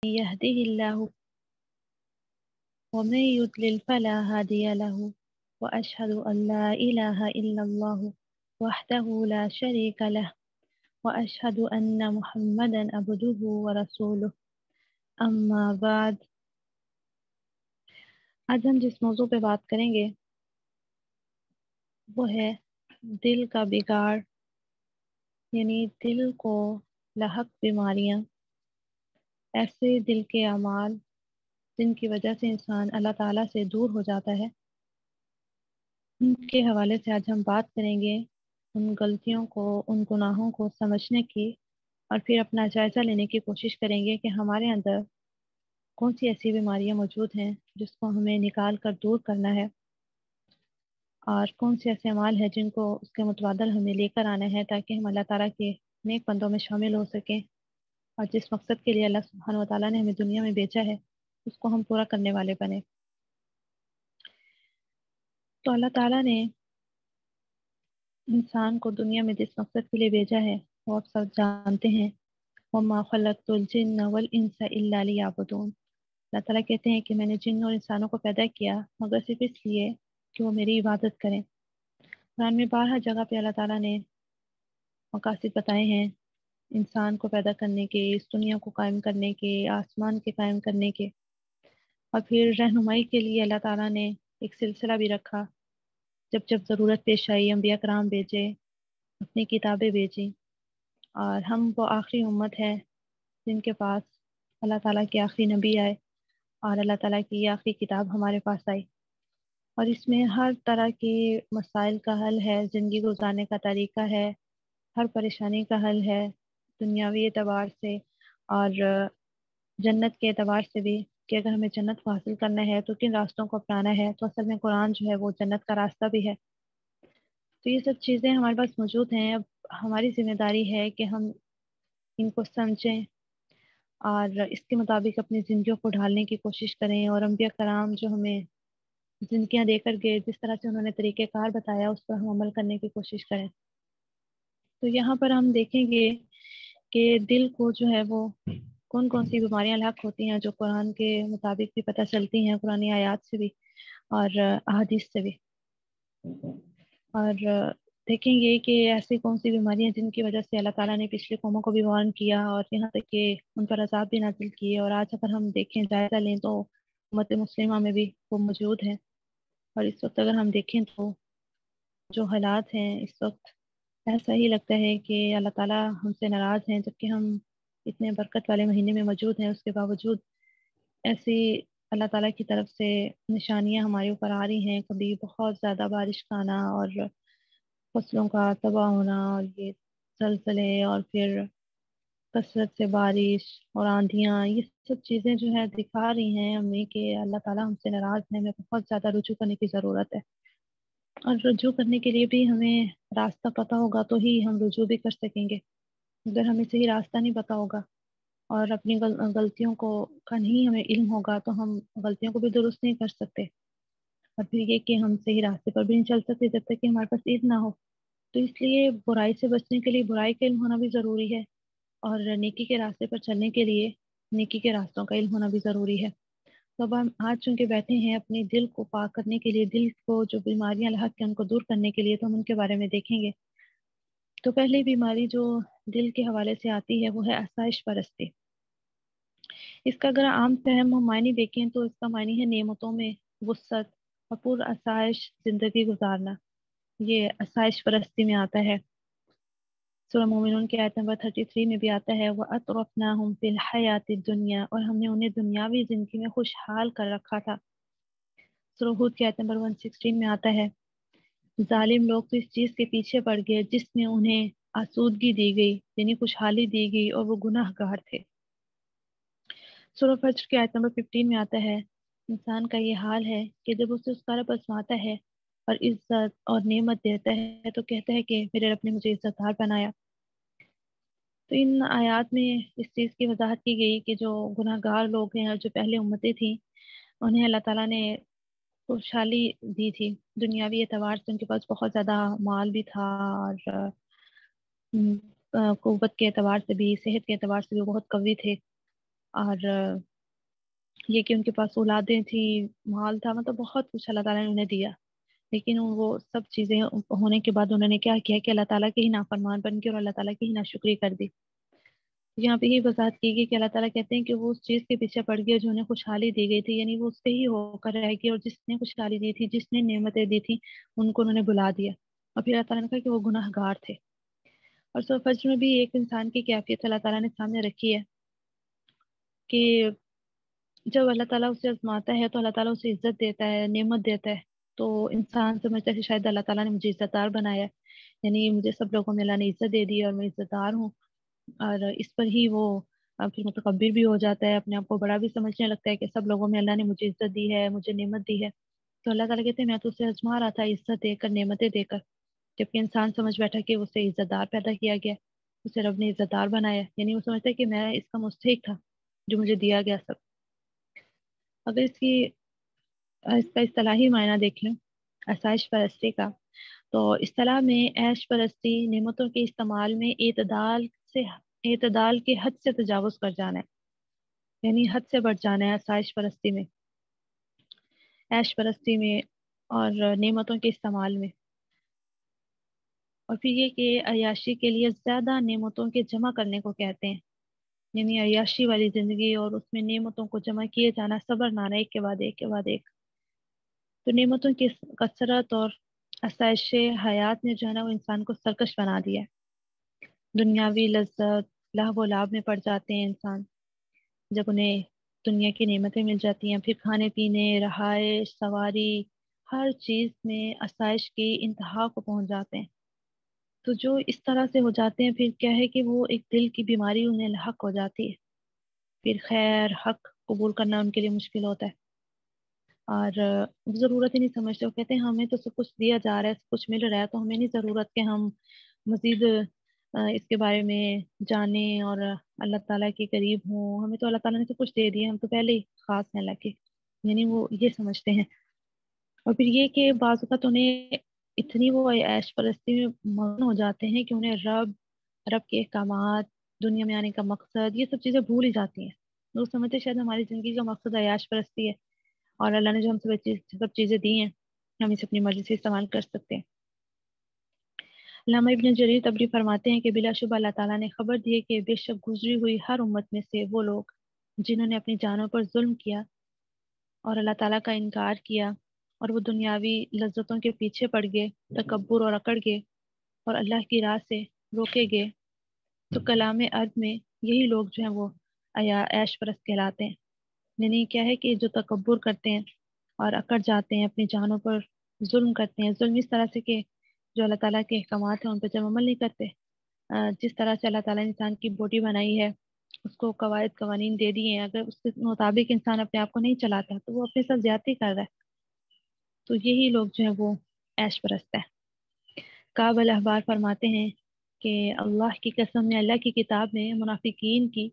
يهده الله ومن يضلل فلا هادي له وأشهد أن لا إله إلا الله وحده لا شريك له وأشهد أن محمدا عبده ورسوله أما بعد. آج ہم جس موضوع پہ بات کریں گے وہ ہے دل کا بگاڑ، یعنی دل کو لاحق بیماریاں، ایسے دل کے اعمال جن کی وجہ سے انسان اللہ تعالیٰ سے دور ہو جاتا ہے، ان کے حوالے سے آج ہم بات کریں گے، ان غلطیوں کو، ان گناہوں کو سمجھنے کی اور پھر اپنا جائزہ لینے کی کوشش کریں گے کہ ہمارے اندر کون سی ایسی بیماریاں موجود ہیں جس کو ہمیں نکال کر دور کرنا ہے، اور کون سے ایسے اعمال ہیں جن کو اس کے متبادل ہمیں لے کر آنا ہے تاکہ ہم اللہ تعالیٰ کے نیک بندوں میں شامل ہو سکیں اور جس مقصد کے لیے اللہ سبحانہ و تعالیٰ نے ہمیں دنیا میں بھیجا ہے اس کو ہم پورا کرنے والے بنے۔ تو اللہ تعالیٰ نے انسان کو دنیا میں جس مقصد کے لیے بھیجا ہے وہ آپ سب جانتے ہیں، وَمَا خَلَقْتُ الْجِنَّ وَالْإِنسَ إِلَّا لِيَعْبُدُونَ۔ اللہ تعالیٰ کہتے ہیں کہ میں نے جن اور انسانوں کو پیدا کیا مگر صرف اس لیے کہ وہ میری عبادت کریں۔ قرآن میں بارہا جگہ پہ اللہ تعالیٰ نے مقاصد بتائے ہیں انسان کو پیدا کرنے کے، اس دنیا کو قائم کرنے کے، آسمان کے قائم کرنے کے، اور پھر رہنمائی کے لیے اللہ تعالیٰ نے ایک سلسلہ بھی رکھا، جب جب ضرورت پیش آئی انبیاء کرام بھیجے، اپنی کتابیں بھیجی، اور ہم وہ آخری امت ہے جن کے پاس اللہ تعالیٰ کے آخری نبی آئے اور اللہ تعالیٰ کی یہ آخری کتاب ہمارے پاس آئی، اور اس میں ہر طرح کے مسائل کا حل ہے، زندگی گزارنے کا طریقہ ہے، ہر پریشانی کا حل ہے، دنیاوی اعتبار سے اور جنت کے اعتبار سے بھی، کہ اگر ہمیں جنت کو حاصل کرنا ہے تو کن راستوں کو اپنانا ہے۔ تو اصل میں قرآن جو ہے وہ جنت کا راستہ بھی ہے۔ تو یہ سب چیزیں ہمارے پاس موجود ہیں، اب ہماری ذمہ داری ہے کہ ہم ان کو سمجھیں اور اس کے مطابق اپنی زندگیوں کو ڈھالنے کی کوشش کریں، اور انبیاء کرام جو ہمیں زندگیاں دے کر گئے، جس طرح سے انہوں نے طریقہ کار بتایا اس پر ہم عمل کرنے کی کوشش کریں۔ تو یہاں پر ہم دیکھیں گے کہ دل کو جو ہے وہ کون کون سی بیماریاں لاحق ہوتی ہیں جو قرآن کے مطابق بھی پتہ چلتی ہیں، قرآنی آیات سے بھی اور احادیث سے بھی، اور دیکھیں گے کہ ایسی کون سی بیماریاں جن کی وجہ سے اللہ تعالیٰ نے پچھلی قوموں کو بھی وارن کیا اور یہاں تک کہ ان پر عذاب بھی نازل کیے، اور آج اگر ہم دیکھیں جائزہ لیں تو امت مسلمہ میں بھی وہ موجود ہیں۔ اور اس وقت اگر ہم دیکھیں تو جو حالات ہیں اس وقت، ایسا ہی لگتا ہے کہ اللہ تعالیٰ ہم سے ناراض ہیں، جبکہ ہم اتنے برکت والے مہینے میں موجود ہیں، اس کے باوجود ایسی اللہ تعالیٰ کی طرف سے نشانیاں ہمارے اوپر آ رہی ہیں، کبھی بہت زیادہ بارش کا آنا اور فصلوں کا تباہ ہونا، اور یہ زلزلے، اور پھر کثرت سے بارش اور آندھیاں، یہ سب چیزیں جو ہے دکھا رہی ہیں ہمیں کہ اللہ تعالیٰ ہم سے ناراض ہے، ہمیں بہت زیادہ رجوع کرنے کی ضرورت ہے، اور رجوع کرنے کے لیے بھی ہمیں راستہ پتہ ہوگا تو ہی ہم رجوع بھی کر سکیں گے۔ اگر ہمیں صحیح راستہ نہیں پتہ ہوگا اور اپنی غلطیوں کا نہیں ہمیں علم ہوگا تو ہم غلطیوں کو بھی درست نہیں کر سکتے، اور پھر یہ کہ ہم صحیح راستے پر بھی نہیں چل سکتے جب تک کہ ہمارے پاس علم نہ ہو۔ تو اس لیے برائی سے بچنے کے لیے برائی کا علم ہونا بھی ضروری ہے، اور نیکی کے راستے پر چلنے کے لیے نیکی کے راستوں کا علم ہونا بھی ضروری ہے۔ تو اب ہم آج چونکہ بیٹھے ہیں اپنے دل کو پاک کرنے کے لیے، دل کو جو بیماریاں لاحق ہیں ان کو دور کرنے کے لیے، تو ہم ان کے بارے میں دیکھیں گے۔ تو پہلی بیماری جو دل کے حوالے سے آتی ہے وہ ہے آسائش پرستی۔ اس کا اگر عام فہم ہم معنی دیکھیں تو اس کا معنی ہے نعمتوں میں وسعت اور پر آسائش زندگی گزارنا، یہ آسائش پرستی میں آتا ہے۔ سورہ مومنون کی آیت نمبر 33 میں بھی آتا ہے وَأَطْرَفْنَاهُمْ فِي الْحَيَاةِ الدُّنْيَا، اور ہم نے انہیں دنیاوی زندگی میں خوشحال کر رکھا تھا۔ سورہ ہود کی آیت نمبر 116 میں آتا ہے ظالم لوگ تو اس چیز کے پیچھے پڑ گئے جس میں انہیں آسودگی دی گئی، یعنی خوشحالی دی گئی، اور وہ گناہ گار تھے۔ سورہ فجر کی آیت نمبر 15 میں آتا ہے انسان کا یہ حال ہے کہ جب اسے اس کا رب آزماتا ہے اور عزت اور نعمت دیتا ہے تو کہتا ہے کہ میرے رب نے مجھے عزت دار بنایا۔ تو ان آیات میں اس چیز کی وضاحت کی گئی کہ جو گناہ گار لوگ ہیں اور جو پہلے امتیں تھیں انہیں اللہ تعالیٰ نے خوشحالی دی تھی، دنیاوی اعتبار سے ان کے پاس بہت زیادہ مال بھی تھا، اور قوت کے اعتبار سے بھی، صحت کے اعتبار سے بھی بہت قوی تھے، اور یہ کہ ان کے پاس اولادیں تھیں، مال تھا، مطلب بہت کچھ اللہ تعالیٰ نے انہیں دیا، لیکن وہ سب چیزیں ہونے کے بعد انہوں نے کیا کیا کہ اللہ تعالیٰ کے ہی نافرمان بن کے اور اللہ تعالیٰ کی ہی ناشکری کر دی۔ یہاں پہ یہ وضاحت کی گئی کہ اللہ تعالیٰ کہتے ہیں کہ وہ اس چیز کے پیچھے پڑ گئے جو انہیں خوشحالی دی گئی تھی، یعنی وہ اس پہ ہی ہو کر رہ گئی، اور جس نے خوشحالی دی تھی، جس نے نعمتیں دی تھی، ان کو انہوں نے بلا دیا، اور پھر اللہ تعالیٰ نے کہا کہ وہ گناہ گار تھے۔ اور سورہ فجر میں بھی ایک انسان کی کیفیت اللہ تعالیٰ نے سامنے رکھی ہے کہ جب اللہ تعالیٰ اسے آزماتا ہے تو اللہ تعالیٰ اسے عزت دیتا ہے، نعمت دیتا ہے، تو انسان سمجھتا ہے کہ شاید اللہ تعالیٰ نے مجھے عزت دار بنایا ہے، یعنی مجھے سب لوگوں میں اللہ نے عزت دے دی اور میں عزت دار ہوں، اور اس پر ہی وہ پھر متکبر بھی ہو جاتا ہے، اپنے آپ کو بڑا بھی سمجھنے لگتا ہے کہ سب لوگوں میں اللہ نے مجھے عزت دی ہے، مجھے نعمت دی ہے۔ تو اللہ تعالیٰ کہتے ہیں میں تو اسے آزما رہا تھا عزت دے کر، نعمتیں دے کر، جبکہ انسان سمجھ بیٹھا کہ اسے عزت دار پیدا کیا گیا، اسے رب نے عزت دار بنایا، یعنی وہ سمجھتا ہے کہ میں اس کا مستحق تھا جو مجھے دیا گیا سب۔ اگر اس کا اصطلاحی معنی دیکھ لیں آسائش پرستی کا، تو اصطلاح میں عیش پرستی نعمتوں کے استعمال میں اعتدال کے حد سے تجاوز کر جانا ہے، یعنی حد سے بڑھ جانا ہے آسائش پرستی میں، عیش پرستی میں اور نعمتوں کے استعمال میں۔ اور پھر یہ کہ عیاشی کے لیے زیادہ نعمتوں کے جمع کرنے کو کہتے ہیں، یعنی عیاشی والی زندگی اور اس میں نعمتوں کو جمع کیے جانا، صبر نانا ایک کے بعد ایک کے بعد ایک۔ تو نعمتوں کی کثرت اور آسائش حیات نے جو ہے نا وہ انسان کو سرکش بنا دیا ہے، دنیاوی لذت لہو و لعب میں پڑ جاتے ہیں انسان، جب انہیں دنیا کی نعمتیں مل جاتی ہیں، پھر کھانے پینے، رہائش، سواری، ہر چیز میں آسائش کی انتہا کو پہنچ جاتے ہیں۔ تو جو اس طرح سے ہو جاتے ہیں پھر کیا ہے کہ وہ ایک دل کی بیماری انہیں لاحق ہو جاتی ہے، پھر خیر حق قبول کرنا ان کے لیے مشکل ہوتا ہے، اور ضرورت ہی نہیں سمجھتے، وہ کہتے ہیں ہمیں تو سب کچھ دیا جا رہا ہے، سب کچھ مل رہا ہے، تو ہمیں نہیں ضرورت کہ ہم مزید اس کے بارے میں جانیں اور اللہ تعالیٰ کے قریب ہوں، ہمیں تو اللہ تعالیٰ نے سب کچھ دے دیا، ہم تو پہلے ہی خاص ہیں اللہ کے، یعنی وہ یہ سمجھتے ہیں۔ اور پھر یہ کہ بعض اوقات انہیں اتنی وہ عیش پرستی میں مگن ہو جاتے ہیں کہ انہیں رب کے احکامات، دنیا میں آنے کا مقصد، یہ سب چیزیں بھول ہی جاتی ہیں، لوگ سمجھتے ہیں شاید ہماری زندگی کا مقصد عیش پرستی ہے، اور اللہ نے جو ہم سب چیزیں دی ہیں ہم اسے اپنی مرضی سے استعمال کر سکتے ہیں۔ علامہ ابن جریر طبری فرماتے ہیں کہ بلا شبہ اللہ تعالیٰ نے خبر دی ہے کہ بے شک گزری ہوئی ہر امت میں سے وہ لوگ جنہوں نے اپنی جانوں پر ظلم کیا اور اللہ تعالیٰ کا انکار کیا اور وہ دنیاوی لذتوں کے پیچھے پڑ گئے، تکبر اور اکڑ گئے اور اللہ کی راہ سے روکے گئے، تو کلام عرب میں یہی لوگ جو ہیں وہ عیش پرست کہلاتے ہیں، یعنی کیا ہے کہ جو تکبر کرتے ہیں اور اکڑ جاتے ہیں، اپنی جانوں پر ظلم کرتے ہیں، ظلم اس طرح سے کہ جو اللہ تعالیٰ کے احکامات ہیں ان پہ جب عمل نہیں کرتے، جس طرح سے اللہ تعالیٰ نے انسان کی باڈی بنائی ہے، اس کو قواعد قوانین دے دیے ہیں، اگر اس کے مطابق انسان اپنے آپ کو نہیں چلاتا تو وہ اپنے ساتھ زیادتی کر رہا ہے، تو یہی لوگ جو ہیں وہ عیش پرست ہے۔ کعب الاحبار فرماتے ہیں کہ اللہ کی قسم میں اللہ کی کتاب میں منافقین کی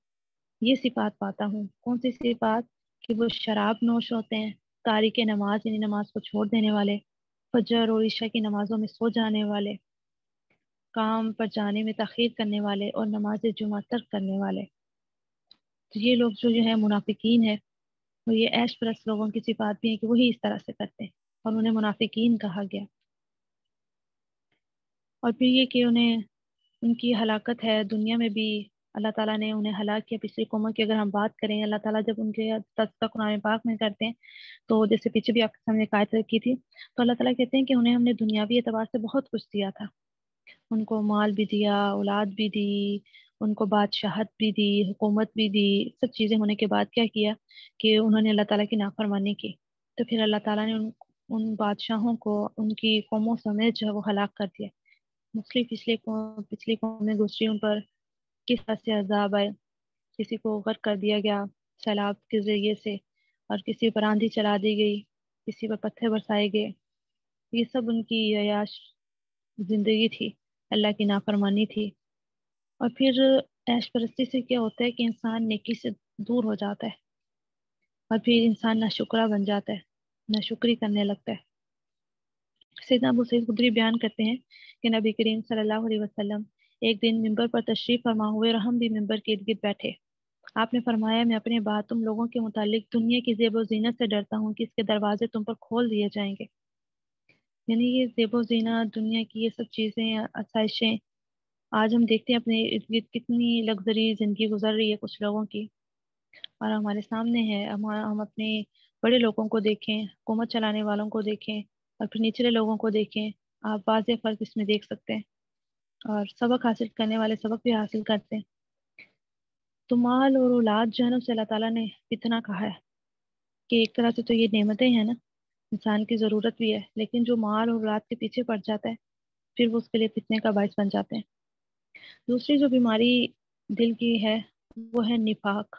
یہ صفات پاتا ہوں۔ کون سی صفات؟ کہ وہ شراب نوش ہوتے ہیں، تارک نماز یعنی نماز کو چھوڑ دینے والے، فجر اور عشاء کی نمازوں میں سو جانے والے، کام پر جانے میں تاخیر کرنے والے اور نماز جمعہ ترک کرنے والے۔ تو یہ لوگ جو ہے منافقین ہے، وہ یہ عیش پرست لوگوں کی صفات بھی ہیں کہ وہی اس طرح سے کرتے ہیں اور انہیں منافقین کہا گیا۔ اور پھر یہ کہ ان کی ہلاکت ہے دنیا میں بھی، اللہ تعالیٰ نے انہیں ہلاک کیا۔ پچھلی قوموں کی اگر ہم بات کریں، اللہ تعالیٰ جب ان کے تذکرہ قرآن پاک میں کرتے ہیں تو جیسے پیچھے بھی آپ کے سامنے آیت رکھی تھی، تو اللہ تعالیٰ کہتے ہیں کہ انہیں ہم نے دنیاوی اعتبار سے بہت کچھ دیا تھا، ان کو مال بھی دیا، اولاد بھی دی، ان کو بادشاہت بھی دی، حکومت بھی دی، سب چیزیں ہونے کے بعد کیا کیا کہ انہوں نے اللہ تعالیٰ کی نافرمانی کی، تو پھر اللہ تعالیٰ نے ان بادشاہوں کو ان کی قوموں سمیت جو ہے وہ ہلاک کر دیا۔ پچھلی قومیں گزری، ان پر کس طرح سے عذاب آئے، کسی کو غرق کر دیا گیا سیلاب کے ذریعے سے، اور کسی پر آندھی چلا دی گئی، کسی پر پتھر برسائے گئے، یہ سب ان کی عیاش زندگی تھی، اللہ کی نافرمانی تھی۔ اور پھر عیش پرستی سے کیا ہوتا ہے کہ انسان نیکی سے دور ہو جاتا ہے، اور پھر انسان ناشکرا بن جاتا ہے، ناشکری کرنے لگتا ہے۔ سیدنا ابو سعید خدری بیان کرتے ہیں کہ نبی کریم صلی اللہ علیہ وسلم ایک دن ممبر پر تشریف فرما ہوئے اور ہم بھی ممبر کے ارد گرد بیٹھے، آپ نے فرمایا میں اپنے بعد تم لوگوں کے متعلق دنیا کی زیب و زینت سے ڈرتا ہوں کہ اس کے دروازے تم پر کھول دیے جائیں گے. یعنی یہ زیب و زینت دنیا کی یہ سب چیزیں آسائشیں آج ہم دیکھتے ہیں اپنے ارد گرد کتنی لگژری زندگی گزر رہی ہے کچھ لوگوں کی، اور ہمارے سامنے ہے. ہم اپنے بڑے لوگوں کو دیکھیں، حکومت چلانے والوں کو دیکھیں، اور پھر نچلے لوگوں کو دیکھیں. آپ واضح فرق اس میں دیکھ سکتے ہیں. اور سبق حاصل کرنے والے سبق بھی حاصل کرتے ہیں. تو مال اور اولاد جو ہے نا اسے اللہ تعالیٰ نے اتنا کہا ہے کہ ایک طرح سے تو یہ نعمتیں ہیں نا، انسان کی ضرورت بھی ہے، لیکن جو مال اور اولاد کے پیچھے پڑ جاتا ہے پھر وہ اس کے لیے فتنے کا باعث بن جاتے ہیں. دوسری جو بیماری دل کی ہے وہ ہے نفاق.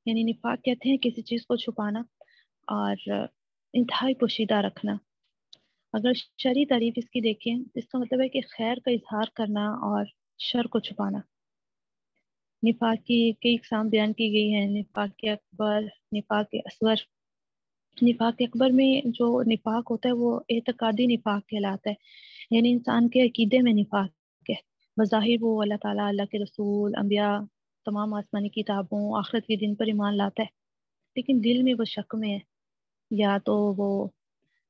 یعنی نفاق کہتے ہیں کسی چیز کو چھپانا اور انتہائی پوشیدہ رکھنا. اگر شرعی تعریف اس کی دیکھیں تو اس کا مطلب ہے کہ خیر کا اظہار کرنا اور شر کو چھپانا. نفاق کی کئی اقسام بیان کی گئی ہیں: نفاق اکبر، نفاق اصغر. نفاق اکبر میں جو نفاق ہوتا ہے وہ اعتقادی نفاق کہلاتا ہے. یعنی انسان کے عقیدے میں نفاق ہے. بظاہر وہ اللہ تعالیٰ، اللہ کے رسول، انبیاء، تمام آسمانی کتابوں، آخرت کے دن پر ایمان لاتا ہے، لیکن دل میں وہ شک میں ہے. یا تو وہ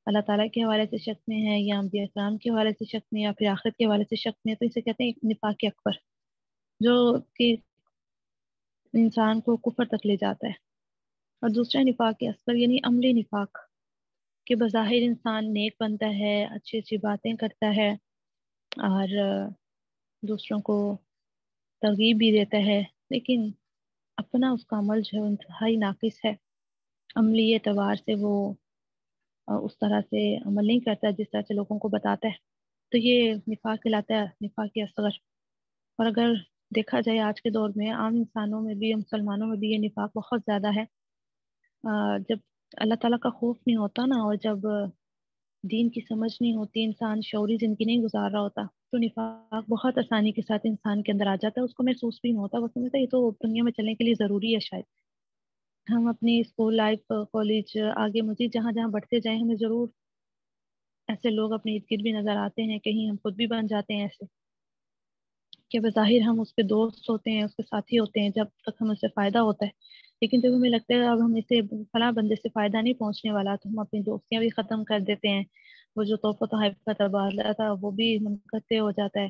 اللہ تعالیٰ کے حوالے سے شک میں ہے، یا انبیاء کرام کے حوالے سے شک میں، یا پھر آخرت کے حوالے سے شک میں. تو اسے کہتے ہیں نفاق اکبر، جو کہ انسان کو کفر تک لے جاتا ہے. اور دوسرا نفاق اصغر یعنی عملی نفاق، کہ بظاہر انسان نیک بنتا ہے، اچھی اچھی باتیں کرتا ہے، اور دوسروں کو ترغیب بھی دیتا ہے، لیکن اپنا اس کا عمل جو ہے انتہائی ناقص ہے. عملی اعتبار سے وہ اس طرح سے عمل نہیں کرتا جس طرح سے لوگوں کو بتاتا ہے. تو یہ نفاق کہلاتا ہے، نفاق اصغر. اور اگر دیکھا جائے آج کے دور میں عام انسانوں میں بھی، مسلمانوں میں بھی یہ نفاق بہت زیادہ ہے. جب اللہ تعالیٰ کا خوف نہیں ہوتا نا، اور جب دین کی سمجھ نہیں ہوتی، انسان شعوری زندگی نہیں گزار رہا ہوتا، تو نفاق بہت آسانی کے ساتھ انسان کے اندر آ جاتا ہے. اس کو محسوس بھی نہیں ہوتا، وہ سمجھتا ہے یہ تو دنیا میں چلنے کے لیے ضروری ہے شاید. ہم اپنی اسکول لائف، کالج، آگے مزید جہاں جہاں بڑھتے جائیں ہمیں ضرور ایسے لوگ اپنے ارد گرد بھی نظر آتے ہیں. کہیں ہم خود بھی بن جاتے ہیں ایسے کہ بظاہر ہم اس کے دوست ہوتے ہیں، اس کے ساتھی ہوتے ہیں جب تک ہمیں اس سے فائدہ ہوتا ہے، لیکن جب ہمیں لگتا ہے اب ہم اسے فلاں بندے سے فائدہ نہیں پہنچنے والا تو ہم اپنی دوستیاں بھی ختم کر دیتے ہیں. وہ جو توفیق و تحائف کا تبادلہ تھا وہ بھی منقطع ہو جاتا ہے،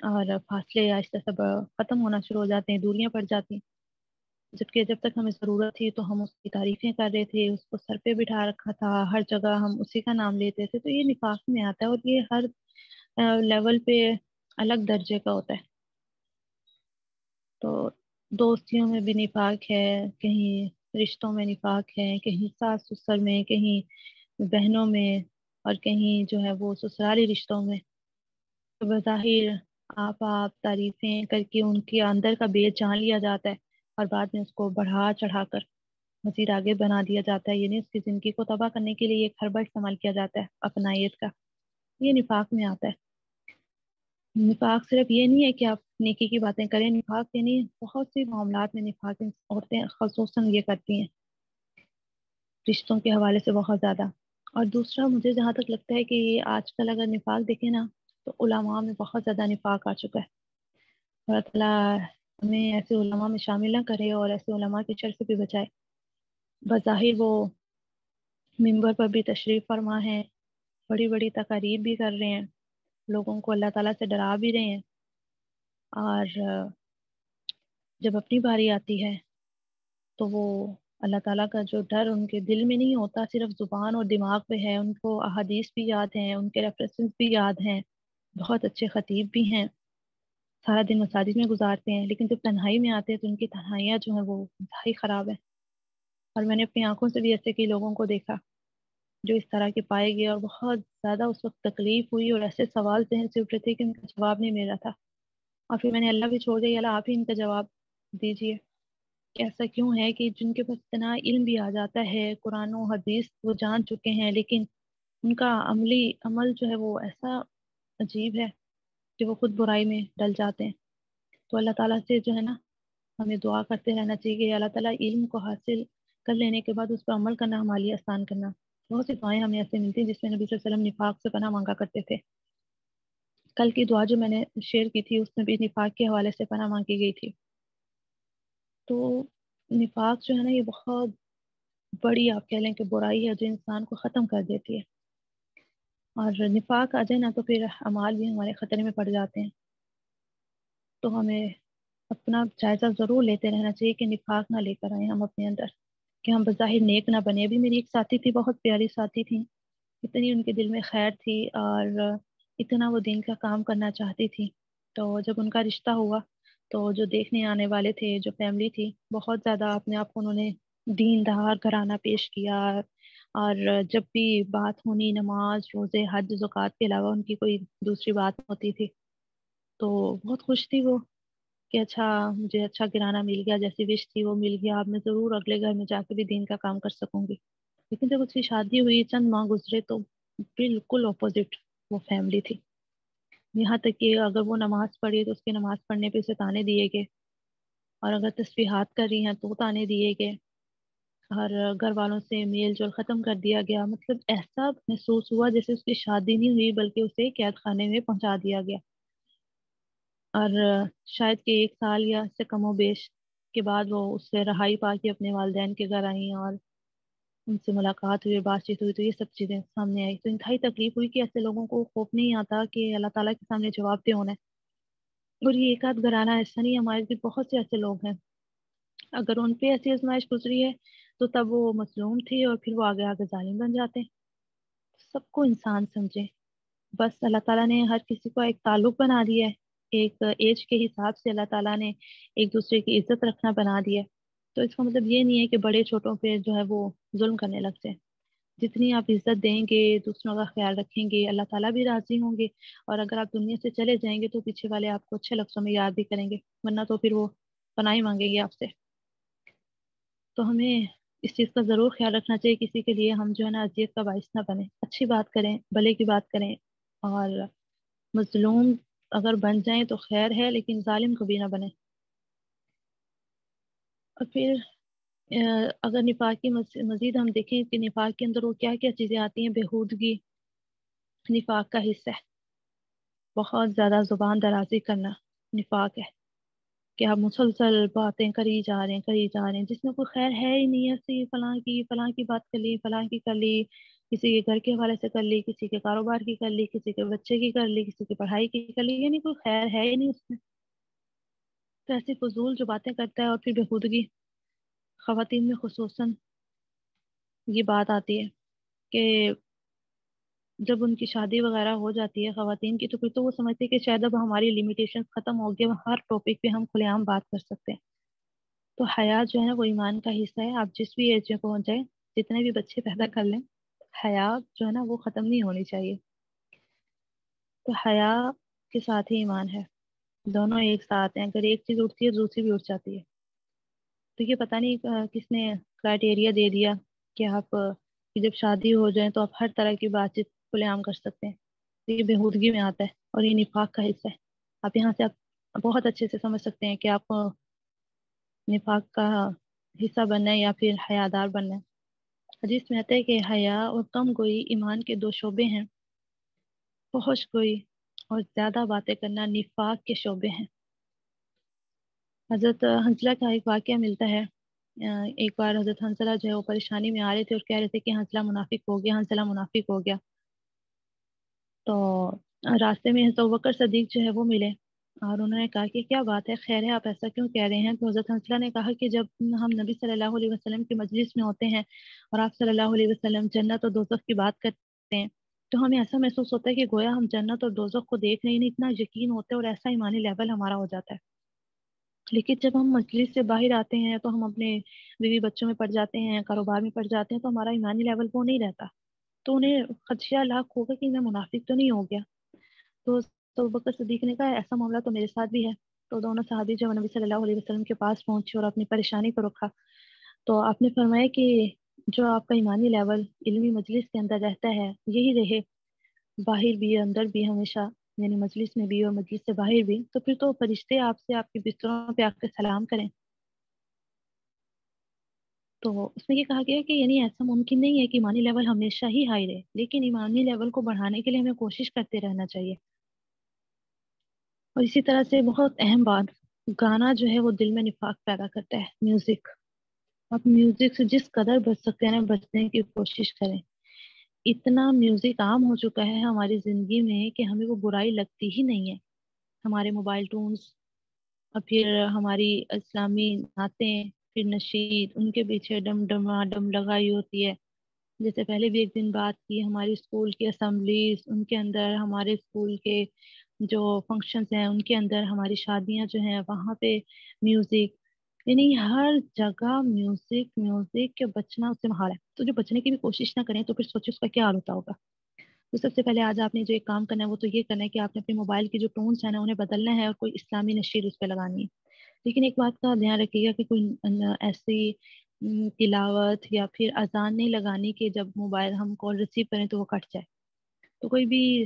اور فاصلے آہستہ سب ختم ہونا شروع ہو جاتے ہیں، دوریاں پڑ جاتی ہیں. جبکہ جب تک ہمیں ضرورت تھی تو ہم اس کی تعریفیں کر رہے تھے، اس کو سر پہ بٹھا رکھا تھا، ہر جگہ ہم اسی کا نام لیتے تھے. تو یہ نفاق میں آتا ہے، اور یہ ہر لیول پہ الگ درجے کا ہوتا ہے. تو دوستیوں میں بھی نفاق ہے، کہیں رشتوں میں نفاق ہے، کہیں ساس سسر میں، کہیں بہنوں میں، اور کہیں جو ہے وہ سسرالی رشتوں میں. تو بظاہر آپ تعریفیں کر کے ان کے اندر کا بیج جان لیا جاتا ہے، اور بعد میں اس کو بڑھا چڑھا کر مزید آگے بنا دیا جاتا ہے. یعنی اس کی زندگی کو تباہ کرنے کے لیے ایک حربہ استعمال کیا جاتا ہے اپنائیت کا. یہ نفاق میں آتا ہے. نفاق صرف یہ نہیں ہے کہ آپ نیکی کی باتیں کریں، نفاق یعنی بہت سی معاملات میں نفاق عورتیں خصوصاً یہ کرتی ہیں، رشتوں کے حوالے سے بہت زیادہ. اور دوسرا مجھے جہاں تک لگتا ہے کہ آج کل اگر نفاق دیکھیں نا تو علماء میں بہت زیادہ نفاق آ چکا ہے. اللہ تعالیٰ ہمیں ایسے علماء میں شامل نہ کرے اور ایسے علماء کے شر سے بھی بچائے. بظاہر وہ ممبر پر بھی تشریف فرما ہے، بڑی بڑی تقاریر بھی کر رہے ہیں، لوگوں کو اللہ تعالیٰ سے ڈرا بھی رہے ہیں، اور جب اپنی باری آتی ہے تو وہ اللہ تعالیٰ کا جو ڈر ان کے دل میں نہیں ہوتا، صرف زبان اور دماغ پہ ہے. ان کو احادیث بھی یاد ہیں، ان کے ریفرنسز بھی یاد ہیں، بہت اچھے خطیب بھی ہیں، سارا دن مساجد میں گزارتے ہیں، لیکن جب تنہائی میں آتے ہیں تو ان کی تنہائیاں جو ہیں وہ انتہائی خراب ہیں. اور میں نے اپنی آنکھوں سے بھی ایسے کئی لوگوں کو دیکھا جو اس طرح کے پائے گئے، اور بہت زیادہ اس وقت تکلیف ہوئی، اور ایسے سوال ذہن سے اٹھے تھے کہ ان کا جواب نہیں مل رہا تھا. اور پھر میں نے اللہ بھی چھوڑ دیا، اللہ آپ ہی ان کا جواب دیجیے کہ ایسا کیوں ہے کہ جن کے پاس اتنا علم بھی آ جاتا ہے، قرآن و حدیث وہ جان چکے ہیں، لیکن ان کا عملی عمل جو ہے وہ ایسا عجیب ہے کہ وہ خود برائی میں ڈل جاتے ہیں. تو اللہ تعالیٰ سے جو ہے نا ہمیں دعا کرتے رہنا چاہیے کہ اللہ تعالیٰ علم کو حاصل کر لینے کے بعد اس پر عمل کرنا ہمارے لیے آسان کرنا. بہت سی دعائیں ہمیں ایسے ملتی ہیں جس میں نبی صلی اللہ علیہ وسلم نفاق سے پناہ مانگا کرتے تھے. کل کی دعا جو میں نے شیئر کی تھی اس میں بھی نفاق کے حوالے سے پناہ مانگی گئی تھی. تو نفاق جو ہے نا یہ بہت بڑی آپ کہہ لیں کہ برائی ہے جو انسان کو ختم کر دیتی ہے، اور نفاق آ جائے نا تو پھر اعمال بھی ہمارے خطرے میں پڑ جاتے ہیں۔ تو ہمیں اپنا جائزہ ضرور لیتے رہنا چاہیے کہ نفاق نہ لے کر آئیں ہم اپنے اندر، کہ ہم بظاہر نیک نہ بنے۔ ابھی میری ایک ساتھی تھی، بہت پیاری ساتھی تھی، اتنی ان کے دل میں خیر تھی اور اتنا وہ دین کا کام کرنا چاہتی تھی۔ تو جب ان کا رشتہ ہوا تو جو دیکھنے آنے والے تھے، جو فیملی تھی، بہت زیادہ اپنے آپ کو انہوں نے دیندار گھرانہ پیش کیا، اور جب بھی بات ہونی نماز روزے حج زکوٰۃ کے علاوہ ان کی کوئی دوسری بات ہوتی تھی تو بہت خوش تھی وہ کہ اچھا مجھے اچھا کرانہ مل گیا، جیسی وش تھی وہ مل گیا، اب میں ضرور اگلے گھر میں جا کے بھی دین کا کام کر سکوں گی۔ لیکن جب اس کی شادی ہوئی، چند ماہ گزرے، تو بالکل اپوزٹ وہ فیملی تھی۔ یہاں تک کہ اگر وہ نماز پڑھی تو اس کے نماز پڑھنے پہ اسے تانے دیے گئے، اور اگر تسبیحات کر رہی ہیں تو تانے دیے گئے، اور گھر والوں سے میل جول ختم کر دیا گیا۔ مطلب ایسا محسوس ہوا جیسے اس کی شادی نہیں ہوئی بلکہ اسے قید خانے میں پہنچا دیا گیا۔ اور شاید کہ 1 سال یا اس سے کم و بیش کے بعد وہ اس سے رہائی پا کے اپنے والدین کے گھر آئیں، اور ان سے ملاقات ہوئی، بات چیت ہوئی، تو یہ سب چیزیں سامنے آئی۔ تو انتہائی تکلیف ہوئی کہ ایسے لوگوں کو خوف نہیں آتا کہ اللہ تعالیٰ کے سامنے جواب دہ ہونا ہے۔ اور یہ ایک آدھ گھرانہ ایسا نہیں ہے، ہمارے بھی بہت سے ایسے لوگ ہیں، اگر ان پہ ایسی آزمائش گزری ہے تو تب وہ مظلوم تھے اور پھر وہ آگے آگے ظالم بن جاتے ہیں۔ سب کو انسان سمجھے، بس اللہ تعالیٰ نے ہر کسی کو ایک تعلق بنا دیا ہے، ایک ایج کے حساب سے اللہ تعالیٰ نے ایک دوسرے کی عزت رکھنا بنا دیا ہے۔ تو اس کا مطلب یہ نہیں ہے کہ بڑے چھوٹوں پہ جو ہے وہ ظلم کرنے لگتے ہیں۔ جتنی آپ عزت دیں گے، دوسروں کا خیال رکھیں گے، اللہ تعالیٰ بھی راضی ہوں گے، اور اگر آپ دنیا سے چلے جائیں گے تو پیچھے والے آپ کو اچھے لفظوں میں یاد بھی کریں گے، ورنہ تو پھر وہ پناہی مانگیں گے آپ سے۔ تو ہمیں اس چیز کا ضرور خیال رکھنا چاہیے، کسی کے لیے ہم جو ہے نا اذیت کا باعث نہ بنے، اچھی بات کریں، بھلے کی بات کریں، اور مظلوم اگر بن جائیں تو خیر ہے، لیکن ظالم کبھی نہ بنے۔ اور پھر اگر نفاق کی مزید ہم دیکھیں کہ نفاق کے اندر وہ کیا کیا چیزیں آتی ہیں۔ بےہودگی نفاق کا حصہ ہے، بہت زیادہ زبان درازی کرنا نفاق ہے، کہ آپ مسلسل باتیں کری جا رہے ہیں جس میں کوئی خیر ہے ہی نہیں ہے، ایسے ہی فلاں کی بات کر لی، فلاں کی کر لی، کسی کے گھر کے حوالے سے کر لی، کسی کے کاروبار کی کر لی، کسی کے بچے کی کر لی، کسی کی پڑھائی کی کر لی، یعنی کوئی خیر ہے ہی نہیں اس میں۔ تو ایسی فضول جو باتیں کرتا ہے، اور پھر بےہودگی، خواتین میں خصوصاً یہ بات آتی ہے کہ جب ان کی شادی وغیرہ ہو جاتی ہے خواتین کی، تو پھر تو وہ سمجھتے ہیں کہ شاید اب ہماری لیمیٹیشن ختم ہو گئی، ہر ٹاپک پہ ہم کھلے عام بات کر سکتے ہیں۔ تو حیا جو ہے نا وہ ایمان کا حصہ ہے، آپ جس بھی ایج میں پہنچ جائیں، جتنے بھی بچے پیدا کر لیں، حیا جو ہے نا وہ ختم نہیں ہونی چاہیے۔ تو حیا کے ساتھ ہی ایمان ہے، دونوں ایک ساتھ ہیں، اگر ایک چیز اٹھتی ہے دوسری بھی اٹھ جاتی ہے۔ تو یہ پتہ نہیں کس نے کرائٹیریا دے دیا کہ آپ کی جب شادی ہو جائے تو آپ ہر طرح کی بات چیت کھلے عام کر سکتے ہیں۔ تو یہ بےہودگی میں آتا ہے اور یہ نفاق کا حصہ ہے۔ آپ یہاں سے آپ بہت اچھے سے سمجھ سکتے ہیں کہ آپ کو نفاق کا حصہ بننا ہے یا پھر حیادار بننا ہے۔ حدیث میں آتا ہے کہ حیا اور کم گوئی ایمان کے 2 شعبے ہیں، فحش گوئی اور زیادہ باتیں کرنا نفاق کے شعبے ہیں۔ حضرت حنزلہ کا ایک واقعہ ملتا ہے۔ ایک بار حضرت حنزلہ جو ہے وہ پریشانی میں آ رہے تھے اور کہہ رہے تھے کہ حنزلہ منافق ہو گیا، حنزلہ منافق ہو گیا۔ تو راستے میں حضرت ابوبکر صدیق جو ہے وہ ملے، اور انہوں نے کہا کہ کیا بات ہے، خیر ہے، آپ ایسا کیوں کہہ رہے ہیں؟ تو حضرت حنزلہ نے کہا کہ جب ہم نبی صلی اللہ علیہ وسلم کی مجلس میں ہوتے ہیں اور آپ صلی اللہ علیہ وسلم جنت اور دوزخ کی بات کرتے ہیں تو ہمیں ایسا محسوس ہوتا ہے کہ گویا ہم جنت اور دوزخ کو دیکھ رہے ہیں، اتنا یقین ہوتا ہے اور ایسا ایمانی لیول ہمارا ہو جاتا ہے۔ لیکن جب ہم مجلس سے باہر آتے ہیں تو ہم اپنے بیوی بچوں میں پڑ جاتے ہیں، کاروبار میں پڑ جاتے ہیں، تو ہمارا ایمانی لیول وہ نہیں رہتا، تو انہیں خدشہ لاحق ہوگا کہ میں منافق تو نہیں ہو گیا۔ تو بکر صدیق نے کہا ایسا معاملہ تو میرے ساتھ بھی ہے۔ تو دونوں صحابی جو نبی صلی اللہ علیہ وسلم کے پاس پہنچے اور اپنی پریشانی کو رکھا، تو آپ نے فرمایا کہ جو آپ کا ایمانی لیول علمی مجلس کے اندر رہتا ہے یہی رہے، باہر بھی اندر بھی ہمیشہ، یعنی مجلس میں بھی اور مجلس سے باہر بھی، تو پھر تو فرشتے آپ سے آپ کے بستروں پہ آ کے سلام کریں۔ تو اس میں یہ کہا گیا کہ یعنی ایسا ممکن نہیں ہے کہ ایمانی لیول ہمیشہ ہی ہائی رہے، لیکن ایمانی لیول کو بڑھانے کے لیے ہمیں کوشش کرتے رہنا چاہیے۔ اور اسی طرح سے بہت اہم بات گانا جو ہے وہ دل میں نفاق پیدا کرتا ہے، میوزک. آپ میوزک سے جس قدر بچ سکتے ہیں نا بچنے کی کوشش کریں. اتنا میوزک عام ہو چکا ہے ہماری زندگی میں کہ ہمیں وہ برائی لگتی ہی نہیں ہے. ہمارے موبائل ٹونز اور پھر ہماری اسلامی نعتیں، پھر نشید، ان کے پیچھے ڈم ڈما ڈم لگائی ہوتی ہے. جیسے پہلے بھی ایک دن بات کی، ہماری اسکول کی اسمبلیز، ان کے اندر ہمارے اسکول کے جو فنکشنز ہیں ان کے اندر، ہماری شادیاں جو ہیں وہاں پہ میوزک. یعنی ہر جگہ میوزک میوزک کے بچنا اس سے محال ہے. تو جو بچنے کی بھی کوشش نہ کریں تو پھر سوچیں اس کا کیا حال ہوتا ہوگا. تو سب سے پہلے آج آپ نے جو ایک کام کرنا ہے وہ تو یہ کرنا ہے کہ آپ نے اپنے موبائل کی جو ٹونس ہیں نا انہیں بدلنا ہے اور کوئی اسلامی نشید اس پہ لگانی ہے. لیکن ایک بات کا دھیان رکھیے گا کہ کوئی ایسی تلاوت یا پھر اذان نہیں لگانی کہ جب موبائل ہم کال ریسیو کریں تو وہ کٹ جائے. تو کوئی بھی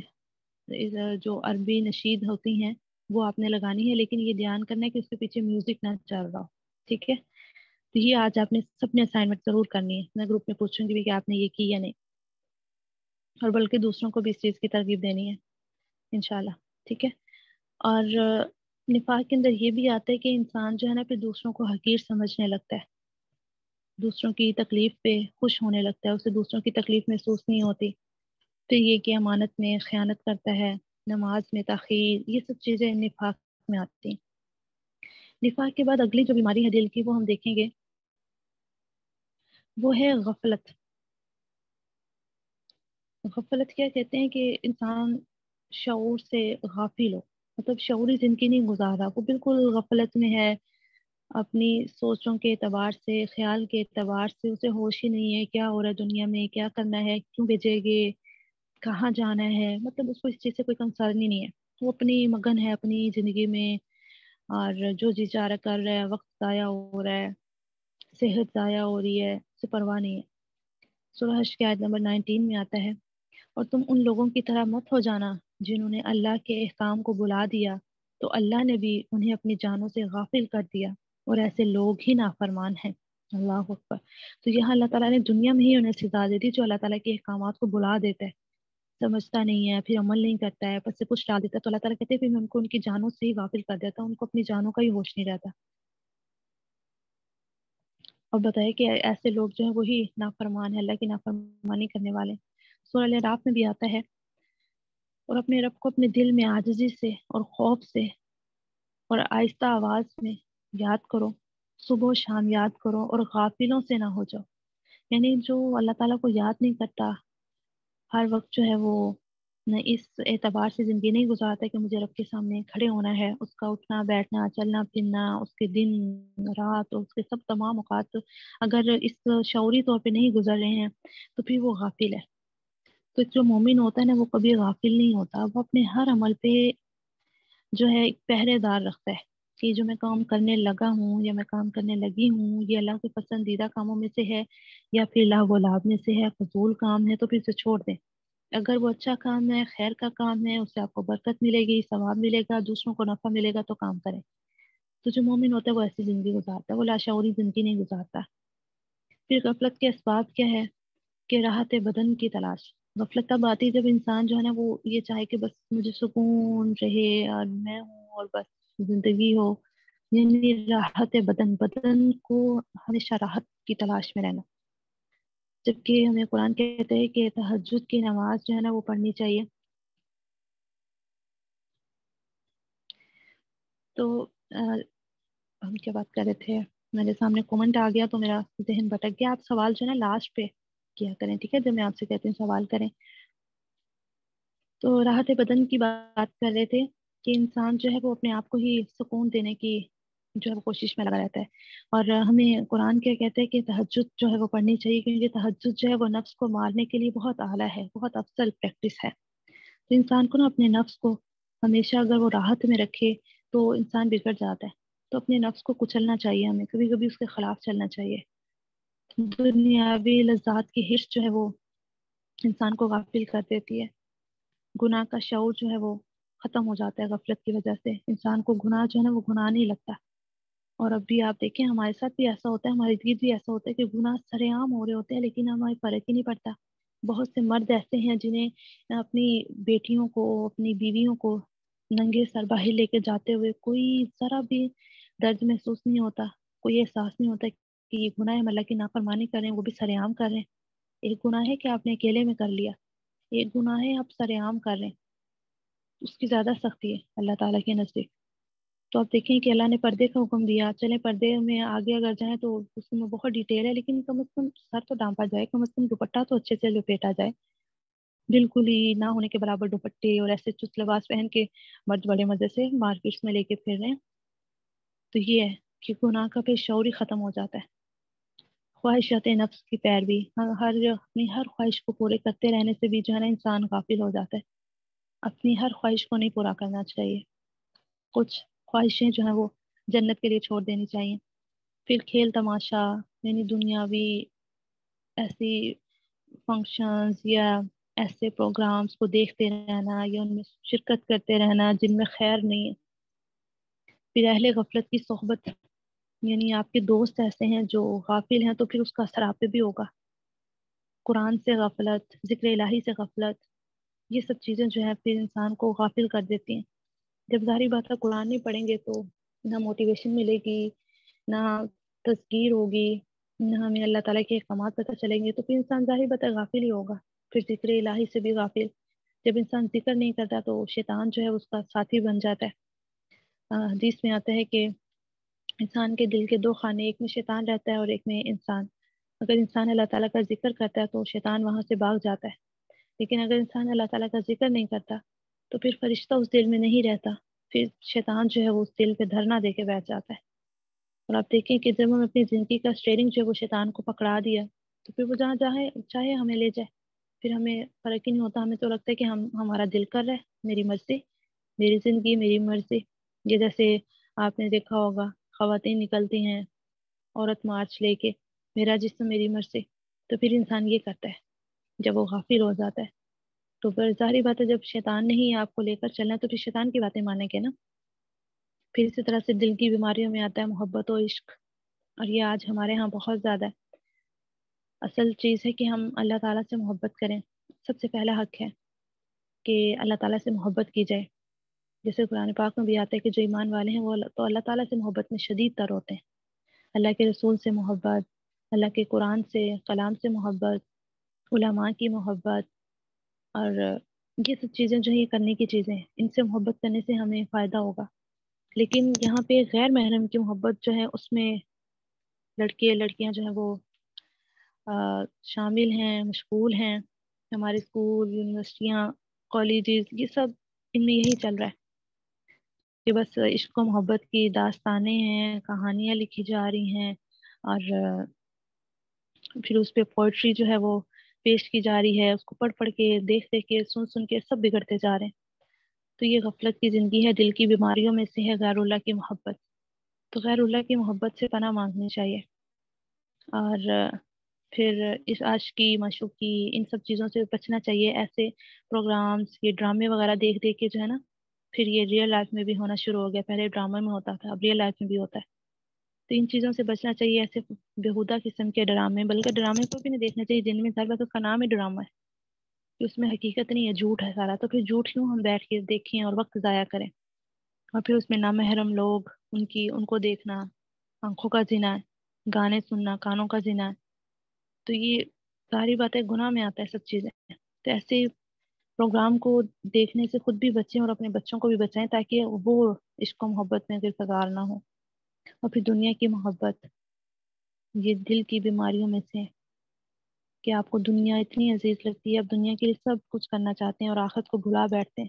جو عربی نشید ہوتی ہیں وہ آپ نے لگانی ہے، لیکن یہ دھیان کرنا ہے کہ اس کے پیچھے میوزک نہ چل رہا ہو. ٹھیک ہے؟ تو یہ آج آپ نے سب نے اسائنمنٹ ضرور کرنی ہے. میں گروپ میں پوچھوں گی بھی کہ آپ نے یہ کی یا نہیں، اور بلکہ دوسروں کو بھی اس چیز کی ترغیب دینی ہے انشاءاللہ. ٹھیک ہے؟ اور نفاق کے اندر یہ بھی آتا ہے کہ انسان جو ہے نا پھر دوسروں کو حقیر سمجھنے لگتا ہے، دوسروں کی تکلیف پہ خوش ہونے لگتا ہے، اسے دوسروں کی تکلیف محسوس نہیں ہوتی. پھر یہ کہ امانت میں خیانت کرتا ہے، نماز میں تاخیر، یہ سب چیزیں نفاق میں آتی ہیں. نفاق کے بعد اگلی جو بیماری ہے دل کی وہ ہم دیکھیں گے، وہ ہے غفلت. غفلت کیا کہتے ہیں کہ انسان شعور سے غافل ہو، مطلب شعوری زندگی نہیں گزار رہا، وہ بالکل غفلت میں ہے. اپنی سوچوں کے اعتبار سے، خیال کے اعتبار سے اسے ہوش ہی نہیں ہے کیا ہو رہا ہے دنیا میں، کیا کرنا ہے، کیوں بھیجے گے، کہاں جانا ہے. مطلب اس کو اس چیز سے کوئی کنسرن ہی نہیں ہے. وہ اپنی مگن ہے اپنی زندگی میں، اور جو جی چارہ کر رہا ہے، وقت ضائع ہو رہا ہے، صحت ضائع ہو رہی ہے، اسے پرواہ نہیں ہے. سورہ حشر کی آیت نمبر 19 میں آتا ہے، اور تم ان لوگوں کی طرح مت ہو جانا جنہوں نے اللہ کے احکام کو بلا دیا تو اللہ نے بھی انہیں اپنی جانوں سے غافل کر دیا، اور ایسے لوگ ہی نافرمان ہیں. اللہ اکبر. تو یہاں اللہ تعالیٰ نے دنیا میں ہی انہیں سزا دے دی جو اللہ تعالیٰ کے احکامات کو بلا دیتا ہے، سمجھتا نہیں ہے، پھر عمل نہیں کرتا ہے، بس سے کچھ ڈال دیتا ہے. تو اللہ تعالیٰ کہتے ہیں پھر میں ان کو ان کی جانوں سے ہی غافل کر دیتا ہوں، ان کو اپنی جانوں کا ہی ہوش نہیں رہتا. اور بتائے کہ ایسے لوگ جو ہیں وہی نافرمان ہے، اللہ کی نافرمانی کرنے والے. سورہ الاعراف میں بھی آتا ہے، اور اپنے رب کو اپنے دل میں عاجزی سے اور خوف سے اور آہستہ آواز میں یاد کرو، صبح و شام یاد کرو اور غافلوں سے نہ ہو جاؤ. یعنی جو اللہ تعالیٰ کو یاد نہیں کرتا، ہر وقت جو ہے وہ اس اعتبار سے زندگی نہیں گزارتا کہ مجھے رب کے سامنے کھڑے ہونا ہے، اس کا اٹھنا بیٹھنا چلنا پھرنا، اس کے دن رات اور اس کے سب تمام اوقات اگر اس شعوری طور پہ نہیں گزر رہے ہیں تو پھر وہ غافل ہے. تو جو مومن ہوتا ہے نا وہ کبھی غافل نہیں ہوتا، وہ اپنے ہر عمل پہ جو ہے ایک پہرے دار رکھتا ہے کہ جو میں کام کرنے لگا ہوں یا میں کام کرنے لگی ہوں یہ اللہ کے پسندیدہ کاموں میں سے ہے یا پھر لاغ و لعب میں سے ہے، فضول کام ہے تو پھر اسے چھوڑ دیں. اگر وہ اچھا کام ہے، خیر کا کام ہے، اس سے آپ کو برکت ملے گی، ثواب ملے گا، دوسروں کو نفع ملے گا تو کام کریں. تو جو مومن ہوتا ہے وہ ایسی زندگی گزارتا ہے، وہ لاشعوری زندگی نہیں گزارتا. پھر غفلت کے اسباب کیا ہے کہ راحت بدن کی تلاش. غفلت تب آتی ہے جب انسان جو ہے نا وہ یہ چاہے کہ بس مجھے سکون رہے اور میں ہوں اور بس زندگی ہو. یعنی راحت بدن، بدن کو ہمیشہ راحت کی تلاش میں رہنا. جبکہ ہمیں قرآن کہتے ہیں کہ تہجد کی نماز جو ہے نا وہ پڑھنی چاہیے. تو ہم کیا بات کر رہے تھے، میرے سامنے کومنٹ آ گیا تو میرا ذہن بھٹک گیا. آپ سوال جو ہے نا لاسٹ پہ کیا کریں، ٹھیک ہے؟ جب میں آپ سے کہتی ہوں سوال کریں. تو راحت بدن کی بات کر رہے تھے کہ انسان جو ہے وہ اپنے آپ کو ہی سکون دینے کی جو ہے وہ کوشش میں لگا رہتا ہے. اور ہمیں قرآن کیا کہتے ہیں کہ تہجد جو ہے وہ پڑھنی چاہیے، کیونکہ تہجد جو ہے وہ نفس کو مارنے کے لیے بہت اعلیٰ ہے، بہت افضل پریکٹس ہے. تو انسان کو نا اپنے نفس کو ہمیشہ اگر وہ راحت میں رکھے تو انسان بگڑ جاتا ہے. تو اپنے نفس کو کچلنا چاہیے، ہمیں کبھی کبھی اس کے خلاف چلنا چاہیے. دنیاوی لذات کی حرص جو ہے وہ انسان کو غافل کر دیتی ہے. گناہ کا شعور جو ہے وہ ختم ہو جاتا ہے غفلت کی وجہ سے. انسان کو گناہ جو ہے نا وہ گناہ نہیں لگتا. اور اب بھی آپ دیکھیں ہمارے ساتھ بھی ایسا ہوتا ہے، ہمارے ارد بھی ایسا ہوتا ہے کہ گناہ سرے عام ہو رہے ہوتے ہیں لیکن ہمیں فرق ہی نہیں پڑتا. بہت سے مرد ایسے ہیں جنہیں اپنی بیٹیوں کو، اپنی بیویوں کو ننگے سر باہر لے کے جاتے ہوئے کوئی ذرا بھی درد محسوس نہیں ہوتا، کوئی احساس نہیں ہوتا کہ یہ گناہ ہے، ہم اللہ کی نافرمانی کر رہے ہیں، وہ بھی سر عام کر رہے ہیں۔ ایک گناہ ہے کہ آپ نے اکیلے میں کر لیا، ایک گناہ ہے آپ سر عام کر رہے ہیں، اس کی زیادہ سختی ہے اللہ تعالیٰ کے نزدیک۔ تو آپ دیکھیں کہ اللہ نے پردے کا حکم دیا، چلیں پردے میں آگے اگر جائیں تو اس میں بہت ڈیٹیل ہے، لیکن کم از کم سر تو ڈھانپا جائے، کم از کم دوپٹہ تو اچھے سے لپیٹا جائے۔ بالکل ہی نہ ہونے کے برابر دوپٹے اور ایسے چست لباس پہن کے مرد بڑے مزے سے مارکیٹس میں لے کے پھر رہے ہیں، تو یہ ہے کہ گناہ کا پھر شعور ہی ختم ہو جاتا ہے۔ خواہشات نفس کی پیروی، اپنی ہر خواہش کو پورے کرتے رہنے سے بھی جو ہے نا انسان غافل ہو جاتا ہے۔ اپنی ہر خواہش کو نہیں پورا کرنا چاہیے، کچھ خواہشیں جو ہیں وہ جنت کے لیے چھوڑ دینی چاہیے۔ پھر کھیل تماشا، یعنی دنیاوی ایسی فنکشنز یا ایسے پروگرامز کو دیکھتے رہنا یا ان میں شرکت کرتے رہنا جن میں خیر نہیں ہے۔ پھر اہل غفلت کی صحبت، یعنی آپ کے دوست ایسے ہیں جو غافل ہیں تو پھر اس کا اثر آپ پہ بھی ہوگا۔ قرآن سے غفلت، ذکر الہی سے غفلت، یہ سب چیزیں جو ہے پھر انسان کو غافل کر دیتی ہیں۔ جب ظاہری بات ہے قرآن نہیں پڑھیں گے تو نہ موٹیویشن ملے گی، نہ تذکیر ہوگی، نہ ہمیں اللہ تعالیٰ کے احکامات پتہ چلیں گے، تو پھر انسان ظاہری بات ہے غافل ہی ہوگا۔ پھر ذکر الہی سے بھی غافل، جب انسان ذکر نہیں کرتا تو شیطان جو ہے اس کا ساتھی بن جاتا ہے۔ حدیث میں آتا ہے کہ انسان کے دل کے دو خانے، ایک میں شیطان رہتا ہے اور ایک میں انسان۔ اگر انسان اللہ تعالیٰ کا ذکر کرتا ہے تو شیطان وہاں سے بھاگ جاتا ہے، لیکن اگر انسان اللہ تعالیٰ کا ذکر نہیں کرتا تو پھر فرشتہ اس دل میں نہیں رہتا، پھر شیطان جو ہے وہ اس دل پہ دھرنا دے کے بیٹھ جاتا ہے۔ اور آپ دیکھیں کہ جب ہم اپنی زندگی کا اسٹیئرنگ جو ہے وہ شیطان کو پکڑا دیا تو پھر وہ جہاں چاہے ہمیں لے جائے، پھر ہمیں فرق ہی نہیں ہوتا۔ ہمیں تو لگتا ہے کہ ہمارا دل کر رہا ہے، میری مرضی، میری زندگی، میری مرضی۔ یہ جیسے آپ نے دیکھا ہوگا خواتین نکلتی ہیں عورت مارچ لے کے، میرا جسم میری مرضی، تو پھر انسان یہ کرتا ہے جب وہ غافل ہو جاتا ہے۔ تو پھر ظاہری بات ہے جب شیطان نہیں آپ کو لے کر چلنا ہے تو پھر شیطان کی باتیں مانیں گے نا۔ پھر اسی طرح سے دل کی بیماریوں میں آتا ہے محبت و عشق، اور یہ آج ہمارے ہاں بہت زیادہ ہے۔ اصل چیز ہے کہ ہم اللہ تعالیٰ سے محبت کریں، سب سے پہلا حق ہے کہ اللہ تعالیٰ سے محبت کی جائے۔ جیسے قرآن پاک میں بھی آتا ہے کہ جو ایمان والے ہیں وہ تو اللہ تعالیٰ سے محبت میں شدید تر ہوتے ہیں۔ اللہ کے رسول سے محبت، اللہ کے قرآن سے، کلام سے محبت، علماء کی محبت، اور یہ سب چیزیں جو ہے یہ کرنے کی چیزیں ہیں، ان سے محبت کرنے سے ہمیں فائدہ ہوگا۔ لیکن یہاں پہ غیر محرم کی محبت جو ہے اس میں لڑکے لڑکیاں جو ہیں وہ شامل ہیں، مشغول ہیں۔ ہمارے اسکول، یونیورسٹیاں، کالجز، یہ سب ان میں یہی چل رہا ہے کہ بس عشق و محبت کی داستانیں ہیں، کہانیاں لکھی جا رہی ہیں، اور پھر اس پہ پوئٹری جو ہے وہ پیش کی جا رہی ہے، اس کو پڑھ پڑھ کے، دیکھ دیکھ کے، سن سن کے سب بگڑتے جا رہے ہیں۔ تو یہ غفلت کی زندگی ہے، دل کی بیماریوں میں سے ہے غیر اللہ کی محبت۔ تو غیر اللہ کی محبت سے پناہ مانگنی چاہیے، اور پھر اس عاشقی، معشوقی، ان سب چیزوں سے بچنا چاہیے۔ ایسے پروگرامز، یہ ڈرامے وغیرہ دیکھ دیکھ کے جو ہے نا پھر یہ ریئل لائف میں بھی ہونا شروع ہو گیا۔ پہلے ڈرامے میں ہوتا تھا، اب ریئل لائف میں بھی ہوتا ہے۔ تو ان چیزوں سے بچنا چاہیے، ایسے بےہودہ قسم کے ڈرامے، بلکہ ڈرامے کو بھی نہیں دیکھنا چاہیے جن میں ظاہر بات اس کا نام ہی ڈرامہ ہے کہ اس میں حقیقت نہیں ہے، جھوٹ ہے سارا۔ تو پھر جھوٹ کیوں ہم بیٹھ کے دیکھیں اور وقت ضائع کریں؟ اور پھر اس میں نامحرم لوگ، ان کو دیکھنا، آنکھوں کا زنا ہے، گانے سننا کانوں کا زنا ہے۔ تو یہ ساری باتیں گناہ میں آتا ہے سب چیزیں۔ تو ایسے پروگرام کو دیکھنے سے خود بھی بچیں اور اپنے بچوں کو بھی بچائیں تاکہ وہ عشق و محبت میں گرفتار نہ ہو۔ اور پھر دنیا کی محبت، یہ دل کی بیماریوں میں سے کہ آپ کو دنیا اتنی عزیز لگتی ہے، آپ دنیا کے لیے سب کچھ کرنا چاہتے ہیں اور آخرت کو بھلا بیٹھتے ہیں،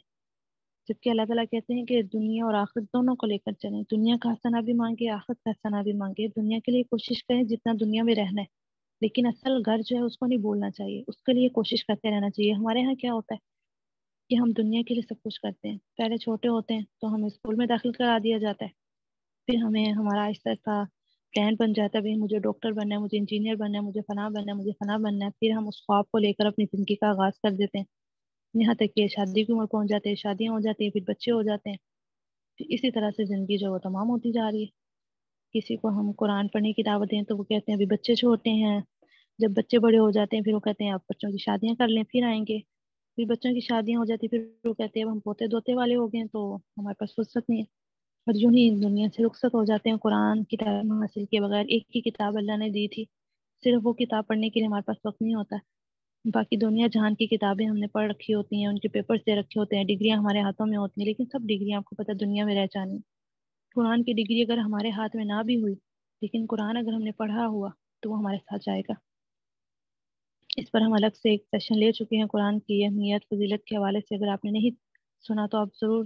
جبکہ اللہ تعالیٰ کہتے ہیں کہ دنیا اور آخرت دونوں کو لے کر چلیں، دنیا کا حسنہ بھی مانگے، آخرت کا حسنہ بھی مانگے۔ دنیا کے لیے کوشش کریں جتنا دنیا میں رہنا ہے، لیکن اصل گھر جو ہے اس کو نہیں بھولنا چاہیے، اس کے لیے کوشش کرتے رہنا چاہیے۔ ہمارے ہاں کیا ہوتا ہے کہ ہم دنیا کے لیے سب کچھ کرتے ہیں، پہلے چھوٹے ہوتے ہیں تو ہمیں اسکول میں داخل کرا دیا جاتا ہے، پھر ہمیں ہمارا آہستہ آہستہ پلان بن جاتا ہے، بھائی مجھے ڈاکٹر بننا ہے، مجھے انجینئر بننا ہے، مجھے فلاں بننا ہے، مجھے فلاں بننا ہے۔ پھر ہم اس خواب کو لے کر اپنی زندگی کا آغاز کر دیتے ہیں، یہاں تک کہ شادی کی عمر پہنچ جاتے ہیں، شادیاں ہو جاتی ہیں، پھر بچے ہو جاتے ہیں، پھر اسی طرح سے زندگی جو وہ تمام ہوتی جا رہی ہے۔ کسی کو ہم قرآن پڑھنے کی دعوت دیں تو وہ کہتے ہیں ابھی بچے چھوٹے ہیں، جب بچے بڑے ہو جاتے ہیں پھر وہ کہتے ہیں آپ بچوں کی شادیاں کر لیں پھر آئیں گے۔ پھر بچوں کی شادیاں ہو جاتی، پھر وہ کہتے ہیں اب ہم پوتے دوتے والے ہو گئے ہیں تو ہمارے پاس فرصت نہیں ہے، اور یوں ہی دنیا سے رخصت ہو جاتے ہیں قرآن کی تعلیم حاصل کیے بغیر۔ ایک ہی کتاب اللہ نے دی تھی، صرف وہ کتاب پڑھنے کے لیے ہمارے پاس وقت نہیں ہوتا، باقی دنیا جہان کی کتابیں ہم نے پڑھ رکھی ہوتی ہیں، ان کے پیپرز دے رکھے ہوتے ہیں، ڈگریاں ہمارے ہاتھوں میں ہوتی ہیں، لیکن سب ڈگریاں آپ کو پتہ دنیا میں رہ جانی۔ قرآن کی ڈگری اگر ہمارے ہاتھ میں نہ بھی ہوئی، لیکن قرآن اگر ہم نے پڑھا ہوا تو وہ ہمارے ساتھ جائے گا۔ اس پر ہم الگ سے ایک سیشن لے چکے ہیں قرآن کی اہمیت فضیلت کے حوالے سے، اگر آپ نے نہیں سنا تو آپ ضرور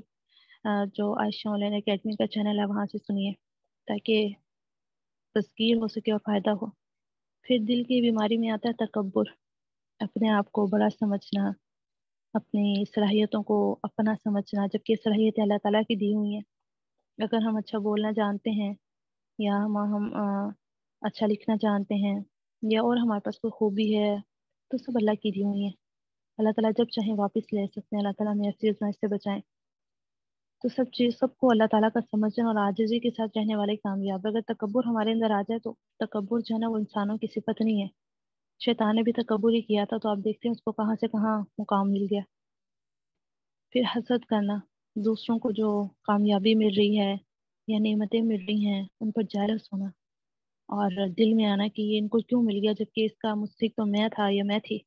جو عائشہ آن لائن اکیڈمی کا چینل ہے وہاں سے سنیے، تاکہ تذکیر ہو سکے اور فائدہ ہو۔ پھر دل کی بیماری میں آتا ہے تکبر، اپنے آپ کو بڑا سمجھنا، اپنی صلاحیتوں کو اپنا سمجھنا، جبکہ صلاحیتیں اللہ تعالیٰ کی دی ہوئی ہیں۔ اگر ہم اچھا بولنا جانتے ہیں، یا ہم اچھا لکھنا جانتے ہیں، یا اور ہمارے پاس کوئی خوبی ہے، تو سب اللہ کی دی ہوئی ہیں۔ اللہ تعالیٰ جب چاہیں واپس لے سکتے ہیں، اللہ تعالیٰ ہمیں ایسی آزمائش سے بچائیں۔ تو سب کو اللہ تعالیٰ کا سمجھنا اور عاجزی کے ساتھ رہنے والے کامیاب۔ اگر تکبر ہمارے اندر آ جائے تو تکبر جو ہے نا وہ انسانوں کی صفت نہیں ہے۔ شیطان نے بھی تکبر ہی کیا تھا، تو آپ دیکھتے ہیں اس کو کہاں سے کہاں مقام مل گیا۔ پھر حسد کرنا، دوسروں کو جو کامیابی مل رہی ہے یا نعمتیں مل رہی ہیں ان پر جالس ہونا، اور دل میں آنا کہ یہ ان کو کیوں مل گیا جبکہ اس کا مستحق تو میں تھا یا میں تھی۔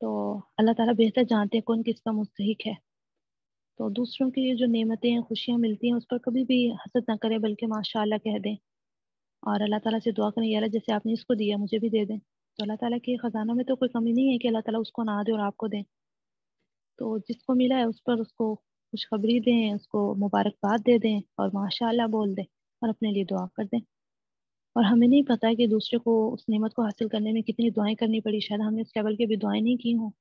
تو اللہ تعالیٰ بہتر جانتے ہیں کون کس کا مستحق ہے۔ تو دوسروں کی جو نعمتیں خوشیاں ملتی ہیں اس پر کبھی بھی حسد نہ کریں، بلکہ ماشاء اللہ کہہ دیں، اور اللہ تعالیٰ سے دعا کریں یا اللہ جیسے آپ نے اس کو دیا مجھے بھی دے دیں۔ تو اللہ تعالیٰ کے خزانوں میں تو کوئی کمی نہیں ہے کہ اللہ تعالیٰ اس کو نہ دے اور آپ کو دیں۔ تو جس کو ملا ہے اس پر اس کو خوشخبری دیں، اس کو مبارکباد دے دیں اور ماشاء اللہ بول دیں، اور اپنے لیے دعا کر دیں۔ اور ہمیں نہیں پتہ ہے کہ دوسرے کو اس نعمت کو حاصل کرنے میں کتنی دعائیں کرنی پڑی، شاید ہم نے اس لیول کے بھی دعائیں نہیں کی ہوں،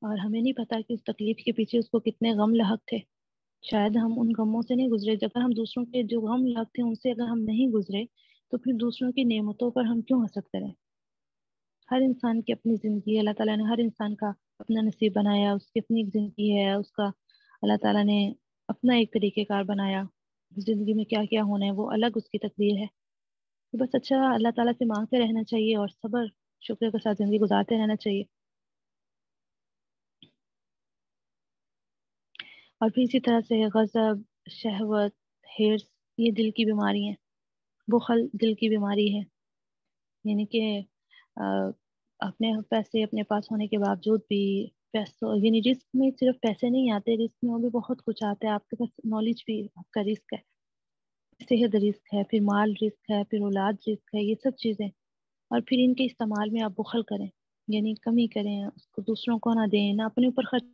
اور ہمیں نہیں پتہ کہ اس تکلیف کے پیچھے اس کو کتنے غم لاحق تھے۔ شاید ہم ان غموں سے نہیں گزرے، اگر ہم دوسروں کے جو غم لاحق تھے ان سے اگر ہم نہیں گزرے تو پھر دوسروں کی نعمتوں پر ہم کیوں حسد کریں۔ ہر انسان کی اپنی زندگی ہے، اللہ تعالیٰ نے ہر انسان کا اپنا نصیب بنایا، اس کی اپنی ایک زندگی ہے، اس کا اللہ تعالیٰ نے اپنا ایک طریقہ کار بنایا، زندگی میں کیا کیا ہونا ہے وہ الگ اس کی تقدیر ہے۔ تو بس اچھا اللہ تعالیٰ سے مانگتے رہنا چاہیے اور صبر شکر کے ساتھ زندگی گزارتے رہنا چاہیے۔ اور پھر اسی طرح سے غضب، شہوت، حرص، یہ دل کی بیماری ہیں۔ بخل دل کی بیماری ہے، یعنی کہ اپنے پیسے اپنے پاس ہونے کے باوجود بھی پیسوں، یعنی رزق میں صرف پیسے نہیں آتے، رزق میں اور بھی بہت کچھ آتا ہے۔ آپ کے پاس نالج بھی آپ کا رزق ہے، صحت رزق ہے، پھر مال رزق ہے، پھر اولاد رزق ہے، یہ سب چیزیں۔ اور پھر ان کے استعمال میں آپ بخل کریں، یعنی کمی کریں، اس کو دوسروں کو نہ دیں، نہ اپنے اوپر خرچ